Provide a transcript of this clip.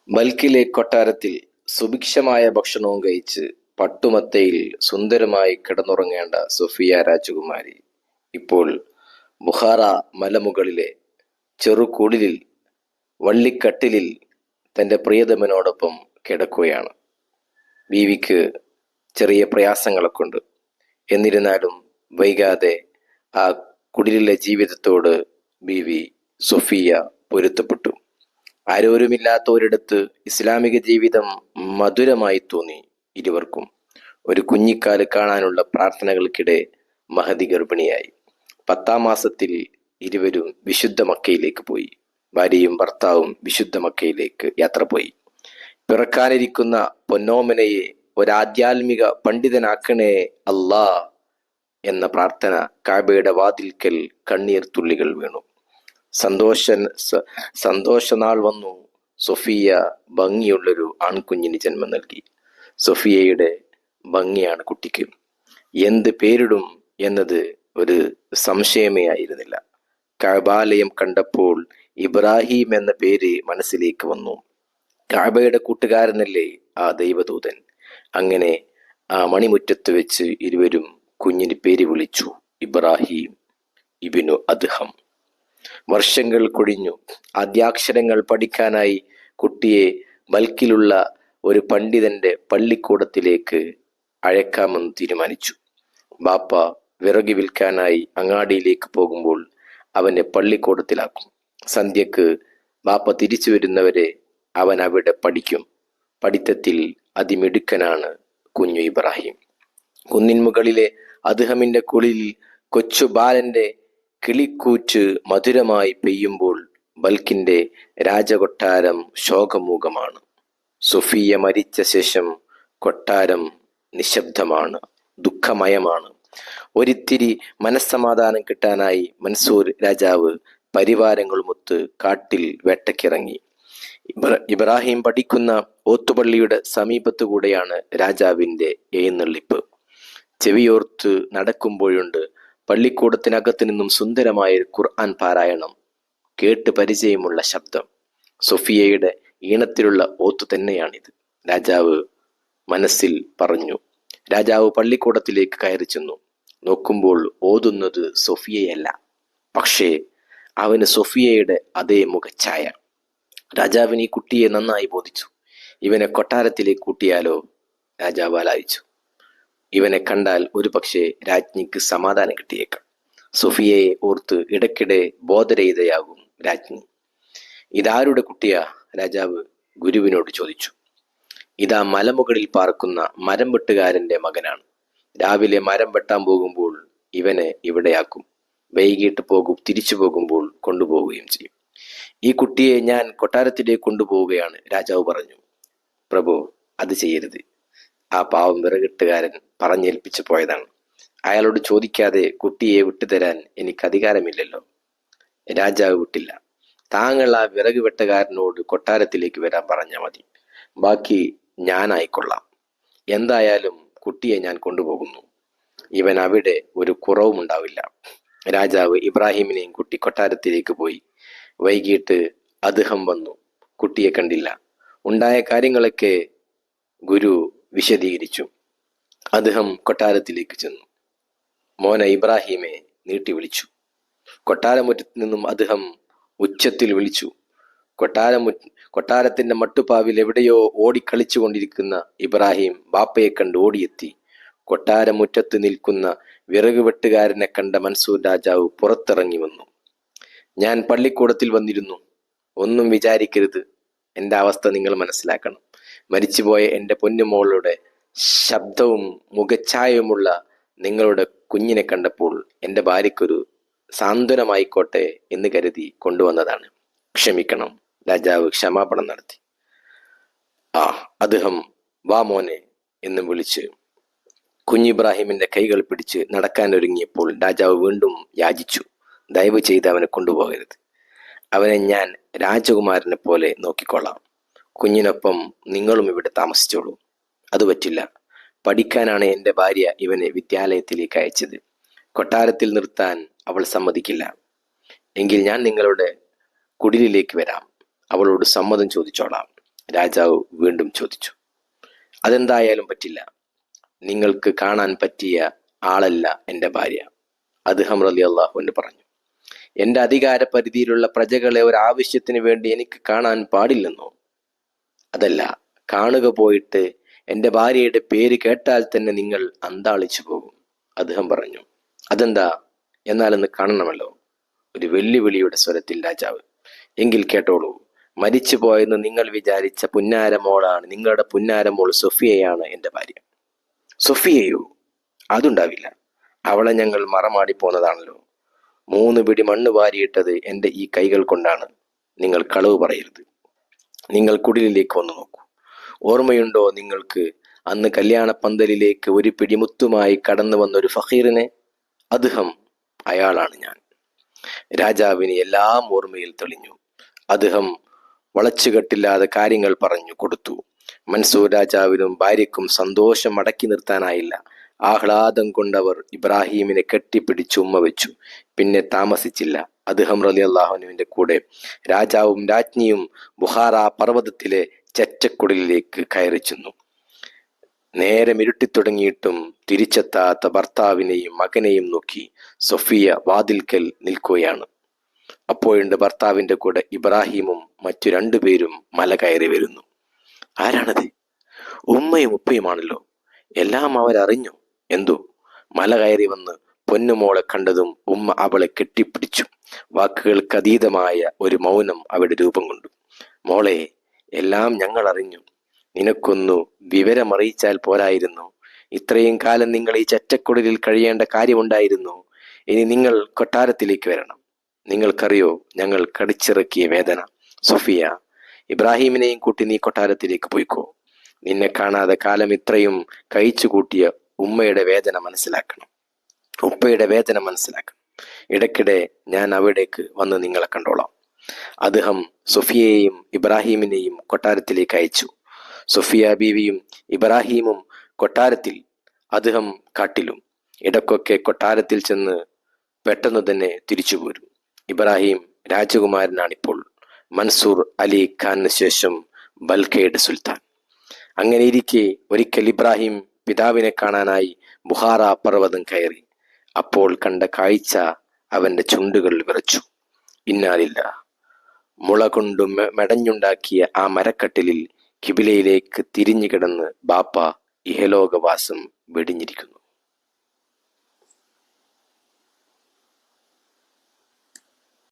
ബൽക്കിലെ കൊട്ടാരത്തിൽ സുഭിക്ഷമായ ഭക്ഷണവും കഴിച്ച് പട്ടുമത്തയിൽ സുന്ദരമായി കിടന്നുറങ്ങേണ്ട സൊഫിയ രാജകുമാരി ഇപ്പോൾ ബുഖാറ മലമുകളിലെ ചെറുകുടിലിൽ വള്ളിക്കട്ടിലിൽ തൻ്റെ പ്രിയതമനോടൊപ്പം കിടക്കുകയാണ്. ബീവിക്ക് ചെറിയ പ്രയാസങ്ങളൊക്കെ ഉണ്ട്. എന്നിരുന്നാലും വൈകാതെ ആ കുടിലിലെ ജീവിതത്തോട് ബീവി സൊഫിയ പൊരുത്തപ്പെട്ടു. ആരോരുമില്ലാത്ത ഒരിടത്ത് ഇസ്ലാമിക ജീവിതം മധുരമായി തോന്നി ഇരുവർക്കും. ഒരു കുഞ്ഞിക്കാല് കാണാനുള്ള പ്രാർത്ഥനകൾക്കിടെ മഹദി ഗർഭിണിയായി. 10-ാം മാസത്തിൽ ഇരുവരും വിശുദ്ധ മക്കയിലേക്ക് പോയി. ഭാര്യയും ഭർത്താവും വിശുദ്ധ മക്കയിലേക്ക് യാത്ര പോയി. പിറക്കാനിരിക്കുന്ന പൊന്നോമനയെ ഒരാധ്യാത്മിക പണ്ഡിതനാക്കണേ അല്ലാ എന്ന പ്രാർത്ഥന കാബയുടെ വാതിൽക്കൽ കണ്ണീർ തുള്ളികൾ വീണു. സന്തോഷനാൾ വന്നു. സൊഫിയ ഭംഗിയുള്ളൊരു ആൺകുഞ്ഞിന് ജന്മം നൽകി. സൊഫിയയുടെ ഭംഗിയാണ് കുട്ടിക്ക്. എന്ത് പേരിടും എന്നത് ഒരു സംശയമേ ആയിരുന്നില്ല. കഅബാലയം കണ്ടപ്പോൾ ഇബ്രാഹിം എന്ന പേര് മനസ്സിലേക്ക് വന്നു. കഅബയുടെ കൂട്ടുകാരനല്ലേ ആ ദൈവദൂതൻ. അങ്ങനെ ആ മണിമുറ്റത്ത് വെച്ച് ഇരുവരും കുഞ്ഞിന് പേര് വിളിച്ചു, ഇബ്രാഹിം ഇബ്നു അദ്ഹം. വർഷങ്ങൾ കൊഴിഞ്ഞു. ആദ്യാക്ഷരങ്ങൾ പഠിക്കാനായി കുട്ടിയെ ബൽക്കിലുള്ള ഒരു പണ്ഡിതന്റെ പള്ളിക്കൂടത്തിലേക്ക് അയക്കാമെന്ന് തീരുമാനിച്ചു. ബാപ്പ വിറകി വിൽക്കാനായി അങ്ങാടിയിലേക്ക് പോകുമ്പോൾ അവനെ പള്ളിക്കൂടത്തിലാക്കും. സന്ധ്യക്ക് ബാപ്പ തിരിച്ചു വരുന്നവരെ അവൻ അവിടെ പഠിക്കും. പഠിത്തത്തിൽ അതിമിടുക്കനാണ് കുഞ്ഞു ഇബ്രാഹിം. കുന്നിൻ മുകളിലെ അദ്ഹമിന്റെ കുളിൽ കൊച്ചു ബാലന്റെ കിളിക്കൂറ്റ് മധുരമായി പെയ്യുമ്പോൾ ബൽക്കിന്റെ രാജകൊട്ടാരം ശോകമൂകമാണ്. സൊഫിയ മരിച്ച ശേഷം കൊട്ടാരം നിശബ്ദമാണ്, ദുഃഖമയമാണ്. ഒരിത്തിരി മനസ്സമാധാനം കിട്ടാനായി മൻസൂർ രാജാവ് പരിവാരങ്ങളുമൊത്ത് കാട്ടിൽ വേട്ടക്കിറങ്ങി. ഇബ്രാഹിം പഠിക്കുന്ന ഓത്തുപള്ളിയുടെ സമീപത്തുകൂടെയാണ് രാജാവിന്റെ എഴുന്നള്ളിപ്പ്. ചെവിയോർത്ത് നടക്കുമ്പോഴുണ്ട് പള്ളിക്കൂടത്തിനകത്തു നിന്നും സുന്ദരമായ ഖുർആൻ പാരായണം. കേട്ട് പരിചയമുള്ള ശബ്ദം. സൊഫിയയുടെ ഈണത്തിലുള്ള ഓത്തു തന്നെയാണിത്, രാജാവ് മനസ്സിൽ പറഞ്ഞു. രാജാവ് പള്ളിക്കൂടത്തിലേക്ക് കയറി ചെന്നു. നോക്കുമ്പോൾ ഓതുന്നത് സൊഫിയയല്ല, പക്ഷേ അവന് സൊഫിയയുടെ അതേ മുഖഛായ. രാജാവിന് ഈ കുട്ടിയെ നന്നായി ബോധിച്ചു. ഇവനെ കൊട്ടാരത്തിലേക്ക് കൂട്ടിയാലോ? രാജാവ് ആലോചിച്ചു. ഇവനെ കണ്ടാൽ ഒരു പക്ഷേ രാജ്ഞിക്ക് സമാധാനം കിട്ടിയേക്കാം. സൊഫിയയെ ഓർത്ത് ഇടയ്ക്കിടെ ബോധരഹിതയാകും രാജ്ഞി. ഇതാരുടെ കുട്ടിയാ? രാജാവ് ഗുരുവിനോട് ചോദിച്ചു. ഇതാ മലമുകളിൽ പാർക്കുന്ന മരം വെട്ടുകാരന്റെ മകനാണ്. രാവിലെ മരം വെട്ടാൻ പോകുമ്പോൾ ഇവനെ ഇവിടെയാക്കും. വൈകിട്ട് തിരിച്ചു പോകുമ്പോൾ കൊണ്ടുപോവുകയും ചെയ്യും. ഈ കുട്ടിയെ ഞാൻ കൊട്ടാരത്തിലേക്ക് കൊണ്ടുപോവുകയാണ്, രാജാവ് പറഞ്ഞു. പ്രഭു, അത് ചെയ്യരുത്. ആ പാവം വിറകിട്ടുകാരൻ പറഞ്ഞേൽപ്പിച്ചു പോയതാണ്. അയാളോട് ചോദിക്കാതെ കുട്ടിയെ വിട്ടുതരാൻ എനിക്ക് അധികാരമില്ലല്ലോ. രാജാവ് വിട്ടില്ല. താങ്കൾ ആ വിറക് വെട്ടുകാരനോട് കൊട്ടാരത്തിലേക്ക് വരാൻ പറഞ്ഞാൽ മതി. ബാക്കി ഞാനായിക്കൊള്ളാം. എന്തായാലും കുട്ടിയെ ഞാൻ കൊണ്ടുപോകുന്നു. ഇവൻ അവിടെ ഒരു കുറവും ഉണ്ടാവില്ല. രാജാവ് ഇബ്രാഹിമിനെയും കുട്ടി കൊട്ടാരത്തിലേക്ക് പോയി. വൈകിട്ട് അദ്ഹം വന്നു. കുട്ടിയെ കണ്ടില്ല. ഉണ്ടായ കാര്യങ്ങളൊക്കെ ഗുരു വിശദീകരിച്ചു. അദ്ഹം കൊട്ടാരത്തിലേക്ക് ചെന്നു. മോനെ ഇബ്രാഹിമെ നീട്ടി വിളിച്ചു. കൊട്ടാരമുറ്റത്ത് നിന്നും അദ്ഹം ഉച്ചത്തിൽ വിളിച്ചു. കൊട്ടാരത്തിന്റെ മട്ടുപ്പാവിൽ എവിടെയോ ഓടിക്കളിച്ചു കൊണ്ടിരിക്കുന്ന ഇബ്രാഹിം ബാപ്പയെ കണ്ട് ഓടിയെത്തി. കൊട്ടാരമുറ്റത്ത് നിൽക്കുന്ന വിറക് വെട്ടുകാരനെ കണ്ട മൻസൂർ രാജാവ് പുറത്തിറങ്ങി വന്നു. ഞാൻ പള്ളിക്കൂടത്തിൽ വന്നിരുന്നു. ഒന്നും വിചാരിക്കരുത്. എൻ്റെ അവസ്ഥ നിങ്ങൾ മനസ്സിലാക്കണം. മരിച്ചുപോയ എൻ്റെ പൊന്നുമോളുടെ ശബ്ദവും മുഖഛായവുമുള്ള നിങ്ങളുടെ കുഞ്ഞിനെ കണ്ടപ്പോൾ എൻ്റെ ഭാര്യയ്ക്കൊരു സാന്ത്വനമായിക്കോട്ടെ എന്ന് കരുതി കൊണ്ടുവന്നതാണ്. ക്ഷമിക്കണം. രാജാവ് ക്ഷമാപണം നടത്തി. അദ്ഹം വാ മോനെ എന്ന് വിളിച്ച് കുഞ്ഞിബ്രാഹിമിന്റെ കൈകൾ പിടിച്ച് നടക്കാൻ ഒരുങ്ങിയപ്പോൾ രാജാവ് വീണ്ടും യാചിച്ചു, ദയവ് ചെയ്ത് അവനെ കൊണ്ടുപോകരുത്. അവനെ ഞാൻ രാജകുമാരനെ പോലെ നോക്കിക്കൊള്ളാം. കുഞ്ഞിനൊപ്പം നിങ്ങളും ഇവിടെ താമസിച്ചോളൂ. അത് പറ്റില്ല. പഠിക്കാനാണ് എൻ്റെ ഭാര്യ ഇവനെ വിദ്യാലയത്തിലേക്ക് അയച്ചത്. കൊട്ടാരത്തിൽ നിർത്താൻ അവൾ സമ്മതിക്കില്ല. എങ്കിൽ ഞാൻ നിങ്ങളുടെ കുടിലിലേക്ക് വരാം. അവളോട് സമ്മതം ചോദിച്ചോളാം. രാജാവ് വീണ്ടും ചോദിച്ചു. അതെന്തായാലും പറ്റില്ല. നിങ്ങൾക്ക് കാണാൻ പറ്റിയ ആളല്ല എൻ്റെ ഭാര്യ. അദ്ഹം റളിയല്ലാഹു അൻഹു പറഞ്ഞു. എൻ്റെ അധികാര പരിധിയിലുള്ള പ്രജകളെ ഒരു ആവശ്യത്തിന് വേണ്ടി എനിക്ക് കാണാൻ പാടില്ലെന്നോ? അതല്ല, കാണുക പോയിട്ട് എൻ്റെ ഭാര്യയുടെ പേര് കേട്ടാൽ തന്നെ നിങ്ങൾ അന്താളിച്ചു പോകും. അദ്ദേഹം പറഞ്ഞു. അതെന്താ? എന്നാലൊന്ന് കാണണമല്ലോ. ഒരു വെല്ലുവിളിയുടെ സ്വരത്തിൽ രാജാവ്. എങ്കിൽ കേട്ടോളൂ. മരിച്ചു പോയെന്ന് നിങ്ങൾ വിചാരിച്ച പുന്നാരമോളാണ്, നിങ്ങളുടെ പുന്നാരമോൾ സൊഫിയയാണ് എൻ്റെ ഭാര്യ. സൊഫിയയോ? അതുണ്ടാവില്ല. അവളെ ഞങ്ങൾ മറമാടി പോന്നതാണല്ലോ. 3 പിടി മണ്ണ് വാരിയിട്ടത് എൻ്റെ ഈ കൈകൾ കൊണ്ടാണ്. നിങ്ങൾ കളവ് പറയരുത്. നിങ്ങൾ കുടിലിലേക്ക് വന്നു നോക്കൂ. ഓർമ്മയുണ്ടോ നിങ്ങൾക്ക് അന്ന് കല്യാണ പന്തലിലേക്ക് ഒരു പിടി മുത്തുമായി കടന്നു വന്ന ഒരു ഫഖീറിനെ? അദ്ഹം, അയാളാണ് ഞാൻ. രാജാവിന് എല്ലാം ഓർമ്മയിൽ തെളിഞ്ഞു. അദ്ഹം വളച്ചുകെട്ടില്ലാതെ കാര്യങ്ങൾ പറഞ്ഞു കൊടുത്തു. മൻസൂർ രാജാവിനും ഭാര്യയ്ക്കും സന്തോഷം അടക്കി നിർത്താനായില്ല. ആഹ്ലാദം കൊണ്ടവർ ഇബ്രാഹീമിനെ കെട്ടിപ്പിടിച്ച് ഉമ്മ വെച്ചു. പിന്നെ താമസിച്ചില്ല. അദ്ഹം റളിയല്ലാഹുവിന്റെ കൂടെ രാജാവും രാജ്ഞിയും ബുഹാറ പർവ്വതത്തിലെ ചെറ്റക്കുടലിലേക്ക് കയറി ചെന്നു. നേരം ഇരുട്ടിത്തുടങ്ങിയിട്ടും തിരിച്ചെത്താത്ത ഭർത്താവിനെയും മകനെയും നോക്കി സൊഫിയ വാതിൽക്കൽ നിൽക്കുകയാണ്. അപ്പോഴുണ്ട് ഭർത്താവിന്റെ കൂടെ ഇബ്രാഹീമും മറ്റു 2 പേരും മല കയറി വരുന്നു. ആരാണത്? ഉമ്മയും ഉപ്പയുമാണല്ലോ. എല്ലാം അവരറിഞ്ഞു. എന്തോ? മല കയറി വന്ന് പൊന്നുമോളെ കണ്ടതും ഉമ്മ അവളെ കെട്ടിപ്പിടിച്ചു. വാക്കുകൾക്ക് അതീതമായ ഒരു മൗനം അവിടെ രൂപം കൊണ്ടു. മോളെ, എല്ലാം ഞങ്ങൾ അറിഞ്ഞു. നിനക്കൊന്നു വിവരമറിയിച്ചാൽ പോരായിരുന്നു? ഇത്രയും കാലം നിങ്ങൾ ഈ ചെറ്റക്കുടലിൽ കഴിയേണ്ട കാര്യമുണ്ടായിരുന്നു. ഇനി നിങ്ങൾ കൊട്ടാരത്തിലേക്ക് വരണം. നിങ്ങൾക്കറിയോ ഞങ്ങൾ കടിച്ചിറക്കിയ വേദന? സൊഫിയ, ഇബ്രാഹീമിനെയും കൂട്ടി നീ കൊട്ടാരത്തിലേക്ക് പോയിക്കോ. നിന്നെ കാണാതെ കാലം ഇത്രയും കഴിച്ചു കൂട്ടിയ ഉമ്മയുടെ വേദന മനസ്സിലാക്കണം, ഉപ്പയുടെ വേദന മനസ്സിലാക്കണം. ഇടയ്ക്കിടെ ഞാൻ അവിടേക്ക് വന്ന് നിങ്ങളെ കണ്ടോളാം. അദ്ഹം സൊഫിയയെയും ഇബ്രാഹീമിനെയും കൊട്ടാരത്തിലേക്ക് അയച്ചു. സൊഫിയ ബീവിയും ഇബ്രാഹീമും കൊട്ടാരത്തിൽ, അദ്ഹം കാട്ടിലും. ഇടയ്ക്കൊക്കെ കൊട്ടാരത്തിൽ ചെന്ന് പെട്ടെന്ന് തന്നെ തിരിച്ചു പോരും. ഇബ്രാഹിം രാജകുമാരനാണിപ്പോൾ. മൻസൂർ അലി ഖാന് ശേഷം ബൽഖയുടെ സുൽത്താൻ. അങ്ങനെ ഇരിക്കെ ഒരിക്കൽ ഇബ്രാഹിം പിതാവിനെ കാണാനായി ബുഹാറ പർവ്വതം കയറി. അപ്പോൾ കണ്ട കാഴ്ച അവന്റെ ചുണ്ടുകൾ വിറച്ചു. ഇന്നാലില്ല. മുള കൊണ്ടു മെടഞ്ഞുണ്ടാക്കിയ ആ മരക്കട്ടിലിൽ കിബിലയിലേക്ക് തിരിഞ്ഞു കിടന്ന് ബാപ്പ ഇഹലോകവാസം വെടിഞ്ഞിരിക്കുന്നു.